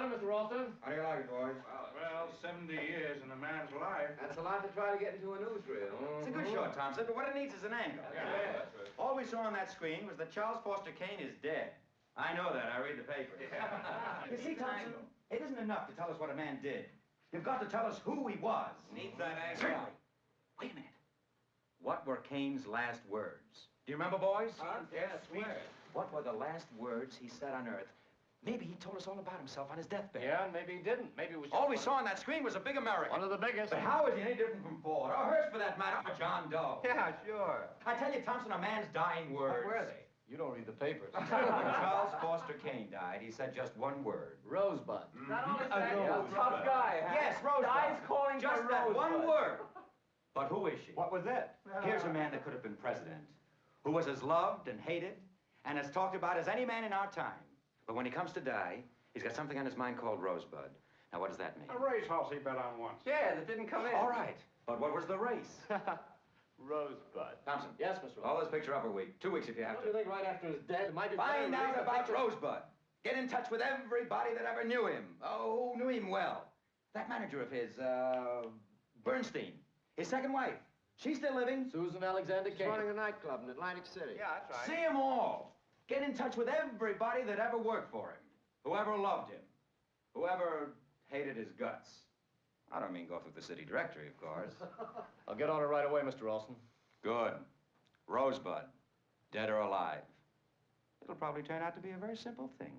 about him, Mr. Orson? How do you like it, boys? Well, 70 years in a man's life. That's a lot to try to get into a newsreel. It's a good shot, Thompson, but what it needs is an angle. Yeah. All we saw on that screen was that Charles Foster Kane is dead. I know that. I read the papers. You see, Thompson, it isn't enough to tell us what a man did. You've got to tell us who he was. Needs that angle. Certainly. Wait a minute. What were Kane's last words? Do you remember, boys? Yeah, swear. What were the last words he said on Earth? Maybe he told us all about himself on his deathbed. Yeah, and maybe he didn't. Maybe it was All we saw on that screen was a big American. one of the biggest. But how is he any different from Ford, or Hearst for that matter, or John Doe? Yeah, sure. I tell you, Thompson, a man's dying words. What were they? You don't read the papers. When Charles Foster Kane died, he said just one word. Rosebud. That all he said? Yeah, tough guy, huh? Yes, Rosebud. Guy's calling just for that Rosebud. one word. But who is she? What was that? Here's a man that could have been president, who was as loved and hated and as talked about as any man in our time. But when he comes to die, he's got something on his mind called Rosebud. Now, what does that mean? A racehorse he bet on once. Yeah, that didn't come in. All right, but what was the race? Rosebud. Thompson. Yes, Mr. Orson. All this picture up a week. 2 weeks if you have Don't you to. think right after he's dead, it might be Find better to out read the about picture? Rosebud. Get in touch with everybody that ever knew him. Oh, who knew him well. That manager of his, Bernstein. His second wife. She's still living. Susan Alexander Kane. Running a nightclub in Atlantic City. Yeah, that's right. See them all. Get in touch with everybody that ever worked for him. Whoever loved him. Whoever hated his guts. I don't mean go through the city directory, of course. I'll get on it right away, Mr. Orson. Good. Rosebud. Dead or alive. It'll probably turn out to be a very simple thing.